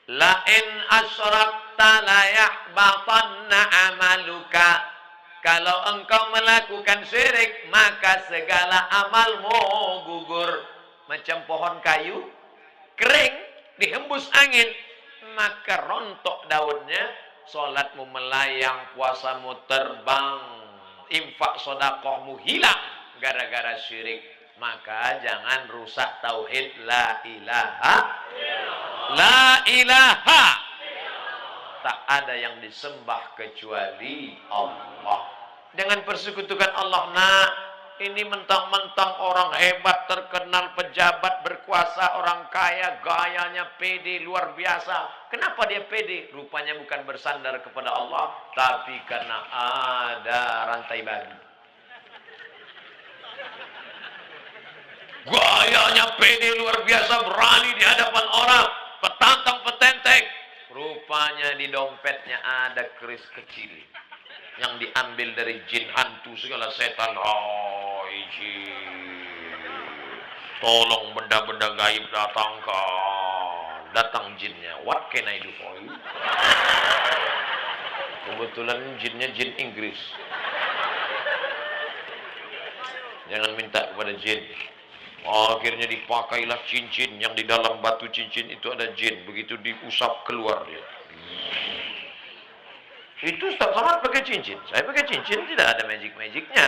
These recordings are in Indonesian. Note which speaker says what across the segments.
Speaker 1: La in asyrakta la yahbatanna amaluka. Kalau engkau melakukan syirik, maka segala amalmu gugur. Macam pohon kayu, kering, dihembus angin, maka rontok daunnya, solatmu melayang, puasamu terbang, infak sodakohmu hilang, gara-gara syirik. Maka jangan rusak tauhid la ilaha. La ilaha. Tak ada yang disembah kecuali Allah. Jangan persekutukan Allah, nak. Ini mentang-mentang orang hebat, terkenal, pejabat, berkuasa, orang kaya, gayanya pede, luar biasa. Kenapa dia pede? Rupanya bukan bersandar kepada Allah, tapi karena ada rantai bagi. Gayanya pede, luar biasa, berani di hadapan orang, petantang, petenteng. Rupanya di dompetnya ada keris kecil yang diambil dari jin, hantu, segala setan. Oh, jin, tolong benda-benda gaib datangkan. Datang jinnya. What can I do for you? Kebetulan jinnya jin Inggris. Jangan minta kepada jin. Akhirnya dipakailah cincin yang di dalam batu cincin itu ada jin. Begitu diusap keluar dia. Itu Ustaz Somad pakai cincin. Saya pakai cincin, tidak ada magic-magicnya.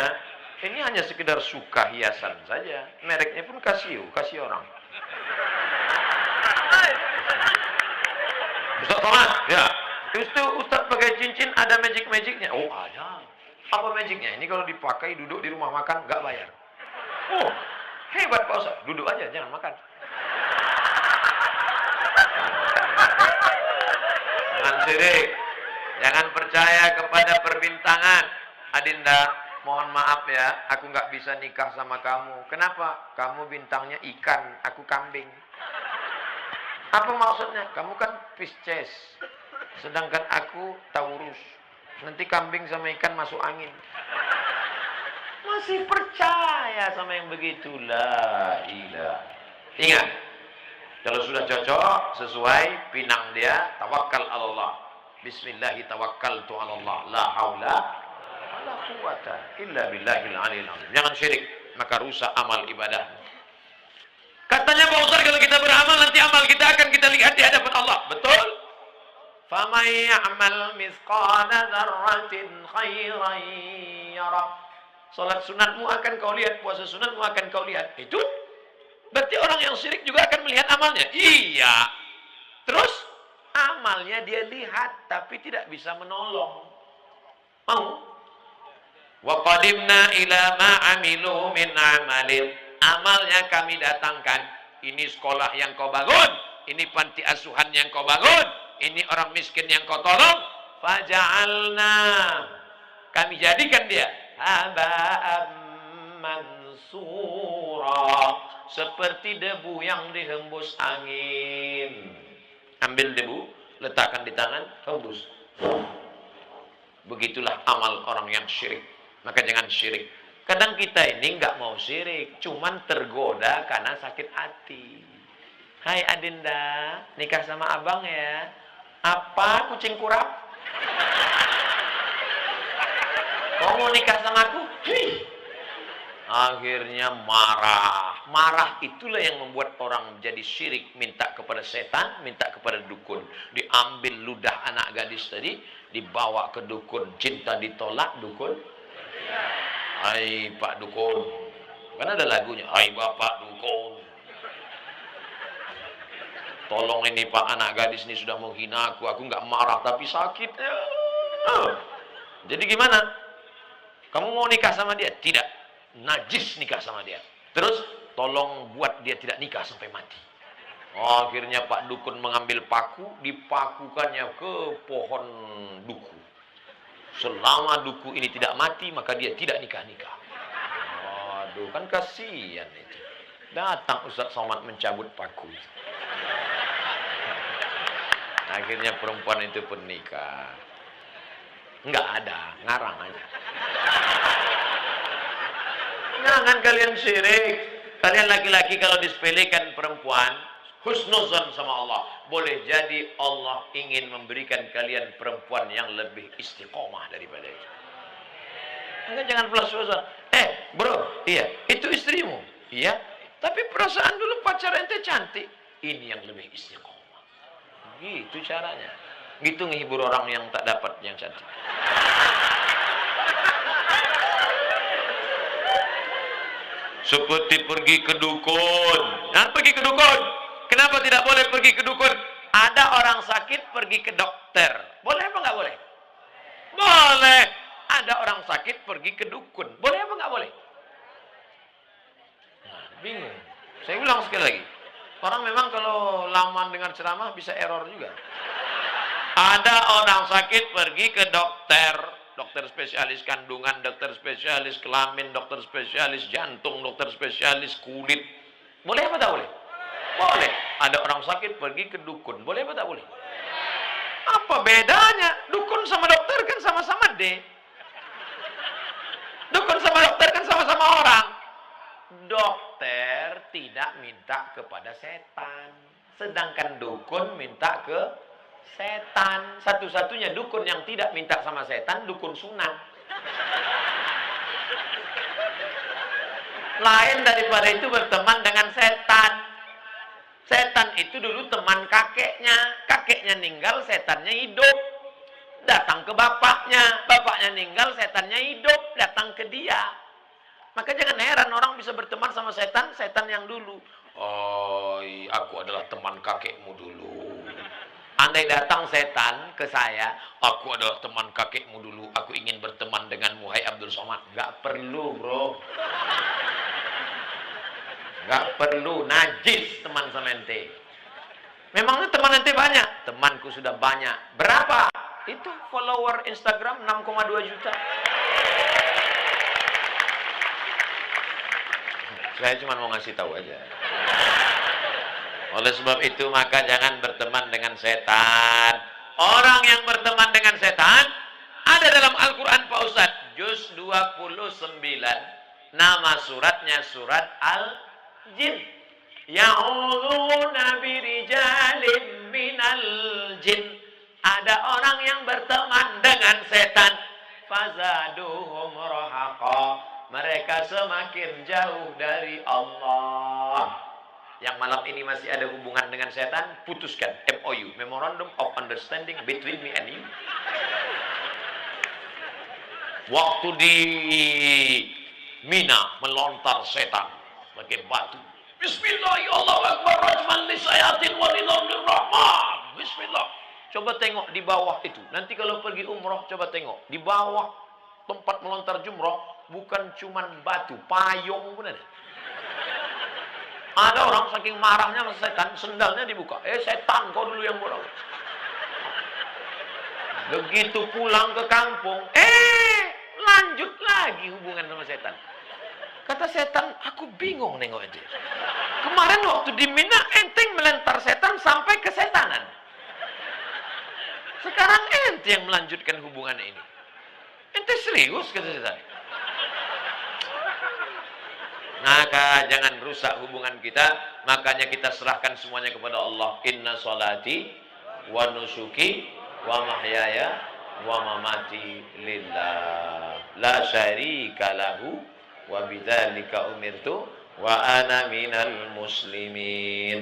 Speaker 1: Ini hanya sekedar suka hiasan saja. Mereknya pun Casio, kasih orang. Ustaz Somad, ya. Itu Ustaz pakai cincin ada magic-magicnya. Oh, ada. Apa magicnya? Ini kalau dipakai duduk di rumah makan nggak bayar. Oh, hebat Pak Ustaz. Duduk aja, jangan makan. Jangan sirik. Jangan percaya kepada perbintangan. Adinda, mohon maaf ya, aku nggak bisa nikah sama kamu. Kenapa? Kamu bintangnya ikan, aku kambing. Apa maksudnya? Kamu kan Pisces, sedangkan aku Taurus. Nanti kambing sama ikan masuk angin. Masih percaya sama yang begitulah. Ingat, kalau sudah cocok, sesuai pinang dia, tawakal Allah. Bismillahi tawakkaltu 'ala Allah, la haula wala quwata illa billahil aliyil azim. Jangan syirik, maka rusak amal ibadah. Katanya Pak Ustaz, kalau kita beramal nanti amal kita akan kita lihat di hadapan Allah. Betul? Faman ya'mal mithqala dzarratin khairan yarah. Salat sunatmu akan kau lihat, puasa sunatmu akan kau lihat. Itu berarti orang yang syirik juga akan melihat amalnya. Iya. Terus amalnya dia lihat tapi tidak bisa menolong. Mau? Wa qadimna ila ma amilu min amalin. Amalnya kami datangkan. Ini sekolah yang kau bangun, ini panti asuhan yang kau bangun, ini orang miskin yang kau tolong. Faja'alna, kami jadikan dia haba'an mansura, seperti debu yang dihembus angin. Ambil debu, letakkan di tangan, hembus. Begitulah amal orang yang syirik. Maka jangan syirik. Kadang kita ini nggak mau syirik, cuman tergoda karena sakit hati. Hai Adinda, nikah sama abang ya. Apa kucing kurap? Kau mau nikah sama aku? Akhirnya marah. Marah itulah yang membuat orang menjadi syirik. Minta kepada setan, minta kepada dukun. Diambil ludah anak gadis tadi, dibawa ke dukun. Cinta ditolak, dukun. Hai Pak Dukun. Kan ada lagunya. Hai Bapak Dukun. Tolong ini Pak, anak gadis ini sudah menghina aku. Aku nggak marah tapi sakit. Jadi gimana? Kamu mau nikah sama dia? Tidak. Najis nikah sama dia. Terus tolong buat dia tidak nikah sampai mati. Akhirnya Pak Dukun mengambil paku, dipakukannya ke pohon duku. Selama duku ini tidak mati, maka dia tidak nikah-nikah. Waduh, kan kasihan itu. Datang Ustaz Somad mencabut paku. Akhirnya perempuan itu pun nikah. Enggak ada, ngarang aja. Jangan kalian syirik. Kalian laki-laki kalau disepelekan perempuan, husnuzan sama Allah. Boleh jadi Allah ingin memberikan kalian perempuan yang lebih istiqomah daripada itu. Maka jangan pelas-pelasan. Bro, iya, itu istrimu. Iya, tapi perasaan dulu pacar ente cantik. Ini yang lebih istiqomah. Gitu caranya. Gitu ngehibur orang yang tak dapat yang cantik. Seperti pergi ke dukun. Jangan pergi ke dukun. Kenapa tidak boleh pergi ke dukun? Ada orang sakit pergi ke dokter. Boleh apa nggak boleh? Boleh. Ada orang sakit pergi ke dukun. Boleh apa nggak boleh? Nah, bingung. Saya ulang sekali lagi. Orang memang kalau lama dengar ceramah bisa error juga. Ada orang sakit pergi ke dokter. Dokter spesialis kandungan, dokter spesialis kelamin, dokter spesialis jantung, dokter spesialis kulit. Boleh apa tak boleh? Boleh. Ada orang sakit pergi ke dukun. Boleh apa tak boleh? Apa bedanya? Dukun sama dokter kan sama-sama D. Dukun sama dokter kan sama-sama orang. Dokter tidak minta kepada setan. Sedangkan dukun minta ke setan. Satu-satunya dukun yang tidak minta sama setan, dukun sunat. Lain daripada itu berteman dengan setan. Setan itu dulu teman kakeknya. Kakeknya meninggal, setannya hidup. Datang ke bapaknya. Bapaknya meninggal, setannya hidup. Datang ke dia. Maka jangan heran orang bisa berteman sama setan, setan yang dulu. Oh, aku adalah teman kakekmu dulu. Andai datang setan ke saya, aku adalah teman kakekmu dulu. Aku ingin berteman denganmu, hai Abdul Somad. Gak perlu, bro. Gak perlu. Najis teman sama ente. Memangnya teman ente banyak? Temanku sudah banyak. Berapa? Itu follower Instagram 6,2 juta. Saya cuma mau ngasih tahu aja. Oleh sebab itu maka jangan berteman dengan setan. Orang yang berteman dengan setan ada dalam Al-Quran Pak Ustadz. Juz 29. Nama suratnya surat Al-Jin. Ya'udhuna birijalin minal jin. Ada orang yang berteman dengan setan. Fazaduhum rahaqa. Mereka semakin jauh dari Allah. Yang malam ini masih ada hubungan dengan setan, putuskan. MOU, Memorandum of Understanding between me and you. Waktu di Mina melontar setan pakai batu. Bismillahirrahmanirrahim. Bismillah. Coba tengok di bawah itu. Nanti kalau pergi umroh coba tengok. Di bawah tempat melontar jumroh bukan cuman batu, payung pun ada. Ada orang saking marahnya sama setan, sendalnya dibuka. Setan, kau dulu yang bodoh. Begitu pulang ke kampung, lanjut lagi hubungan sama setan. Kata setan, aku bingung nengok aja. Kemarin waktu di Mina, enteng melentar setan sampai ke setanan. Sekarang ente yang melanjutkan hubungan ini. Ente serius, kata setan. Maka jangan rusak hubungan kita. Makanya kita serahkan semuanya kepada Allah. Inna salati wa nusuki wa mahyaya wa mamati lillah la syarika lahu wa bidzalika umirtu wa ana minal muslimin.